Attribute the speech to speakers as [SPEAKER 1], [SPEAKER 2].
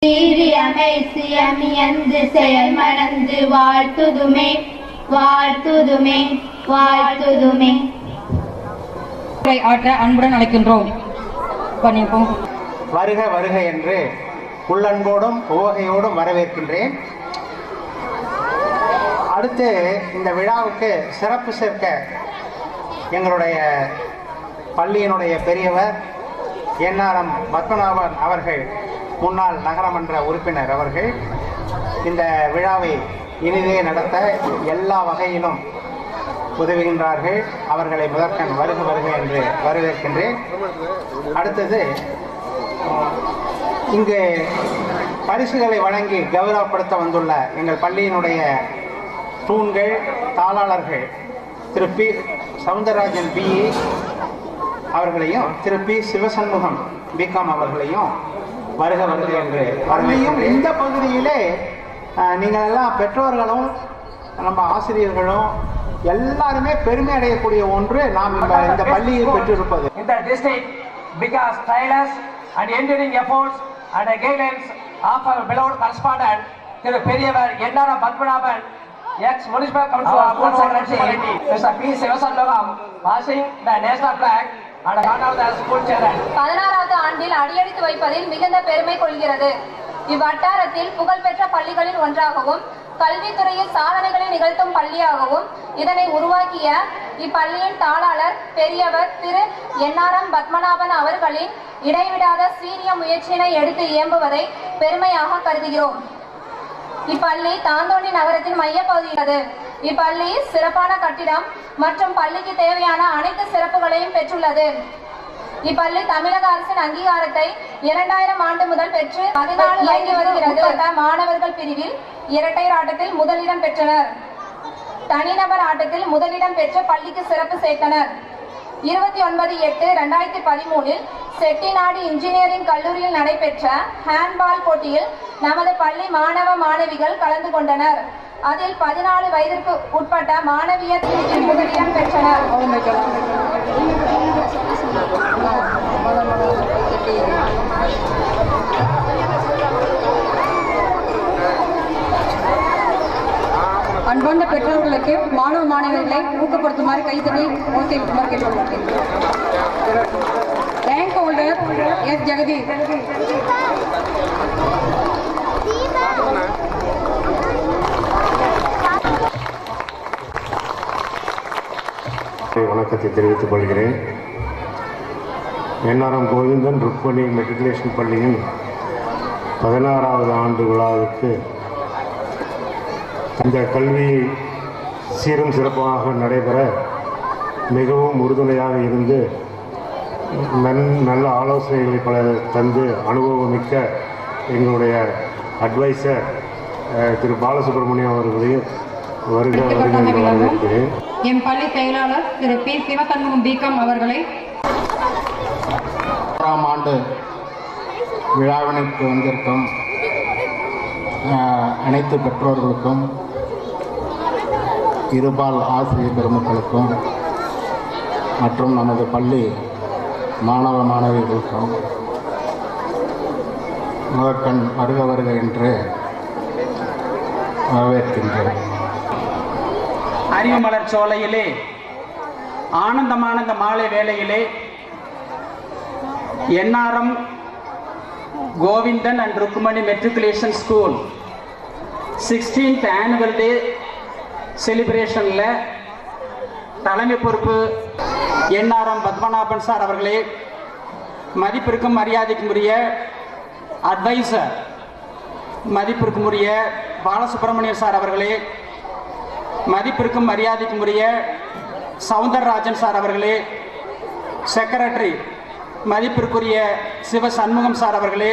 [SPEAKER 1] சீரியமை சியமியந்து செயல் மறந்து வாழ்த்துதுமே வாழ்த்துதுமே வாழ்த்துதுமே.
[SPEAKER 2] ஆற்ற அன்புடன் அழைக்கின்றோம்.
[SPEAKER 3] வருக வருக என்று உள்ளன்போடும் உவகையோடும் வரவேற்கின்றேன். அடுத்து இந்த விழாவுக்கு சிறப்பு சேர்க்க எங்களுடைய பள்ளியினுடைய பெரியவர் என்ஆர்எம் பத்மநாபன் அவர்கள், முன்னாள் நகரமன்ற உறுப்பினர் அவர்கள், இந்த விழாவை இனிதே நடத்த எல்லா வகையிலும் உதவுகின்றார்கள். அவர்களை முதற்கண் வருக வருக என்று வரவேற்கின்றேன். அடுத்தது இங்கு பரிசுகளை வழங்கி கௌரவப்படுத்த வந்துள்ள எங்கள் பள்ளியினுடைய தூண்கள் தாளாளர்கள் திரு பி சவுந்தரராஜன் பிஇ அவர்களையும் திரு பி சிவசண்முகம் பிகாம் அவர்களையும் வருக வருக என்று வரவையும். இந்த பகுதியிலே நீங்கள் எல்லாம் பெற்றோர்களும் நம்ம ஆசிரியர்களும் எல்லாருமே பெருமை அடையக்கூடிய ஒன்று நாம் இந்த பள்ளியில் பெற்றிருப்பது.
[SPEAKER 4] இந்த district because tireless and enduring efforts and guidance of our beloved correspondent திரு பெரியவர் NRM Padmanabhan, ex municipal council secretary Mr. P. Sivasanmugam, passing the national flag and honor the school children.
[SPEAKER 5] 16வது ஆண்டில் அடியெடுத்து வைப்பதில் மிகுந்த பெருமை கொள்கிறது. இவ்வட்டாரத்தில் புகழ்பெற்ற பள்ளிகளில் ஒன்றாகவும் கல்வித்துறையில் சாதனைகளை நிகழ்த்தும் பள்ளியாகவும் இதனை உருவாக்கிய இப்பள்ளியின் தாளாளர் பெரியவர் திரு என்ஆர்எம் பத்மநாபன் அவர்களின் இடைவிடாத சீரிய முயற்சியினை எடுத்து இயம்புவதை பெருமையாக கருதுகிறோம். இப்பள்ளி தாந்தோண்டி நகரத்தின் மையப்பகுதியிலது. இப்பள்ளி சிறப்பான கட்டிடம் மற்றும் பள்ளிக்கு தேவையான அனைத்து சிறப்புகளையும் பெற்றுள்ளது. இப்பள்ளி தமிழக அரசின் அங்கீகாரத்தை 2000 ஆண்டு முதல் பெற்று 14 இயங்கி வருகிறது. மாணவர்கள் பிரிவில் இரட்டையர் ஆட்டத்தில் முதலிடம் பெற்றனர். தனிநபர் ஆட்டத்தில் முதலிடம் பெற்று பள்ளிக்கு சிறப்பு சேர்த்தனர். 29/8/2013 செட்டிநாடு இன்ஜினியரிங் கல்லூரியில் நடைபெற்ற ஹேண்ட்பால் போட்டியில் நமது பள்ளி மாணவ மாணவிகள் கலந்து கொண்டனர். அதில் 14 வயதிற்கு உட்பட்ட மாணவியர் பிரிவில் முதலிடம் பெற்றனர்.
[SPEAKER 2] அன்பார்ந்த பெற்றோர்களுக்கு மாணவ மாணவர்களை ஊக்கப்படுத்துமாறு கைத்தறி ஊக்குவிக்குமாறு கேட்டுக்கொள்கிறேன். Rank holder S Jagadish.
[SPEAKER 6] வணக்கத்தை தெரிவித்துக் கொள்கிறேன். என்ஆர்எம் கோவிந்தன் ருக்மணி மெட்ரிகுலேஷன் பள்ளியின் 16வது ஆண்டு விழாவுக்கு இந்த கல்வி சீரும் சிறப்பாக நடைபெற மிகவும் உறுதுணையாக இருந்து நல்ல ஆலோசனைகளை பல தந்து அனுபவமிக்க எங்களுடைய அட்வைசர் திரு பாலசுப்ரமணியம் அவர்களையும் வருக என்று வரவேற்கிறேன்.
[SPEAKER 2] என் பள்ளி செயலாளர் திரு பி. சிவசண்முகம் பிகாம் அவர்களை
[SPEAKER 3] 6ஆம் ஆண்டு விழாவிற்கு வந்திருக்கும் அனைத்து பெற்றோர்களுக்கும் இருபால் ஆசிரியர் பெருமக்களுக்கும் மற்றும் நமது பள்ளி மாணவ மாணவிகளுக்கும் முதற்கண் வருக வருக என்று வரவேற்கின்றேன்.
[SPEAKER 4] அறிவுமலர் சோலையிலே ஆனந்தமான இந்த மாலை வேளையிலே NRM Govindan and Rukmani matriculation school 16th annual day செலிப்ரேஷனில் தலைமை பொறுப்பு என்ஆர்எம் பத்மநாபன் சார் அவர்களே, மதிப்பிற்கும் மரியாதைக்கும் உரிய அட்வைசர் மதிப்பிற்கும் உரிய பாலசுப்ரமணியம் சார் அவர்களே, மதிப்பிற்கும் மரியாதைக்கும் உரிய சவுந்தரராஜன் சார் அவர்களே, செக்ரட்டரி மதிப்பிற்குரிய சிவ சண்முகம் சார் அவர்களே,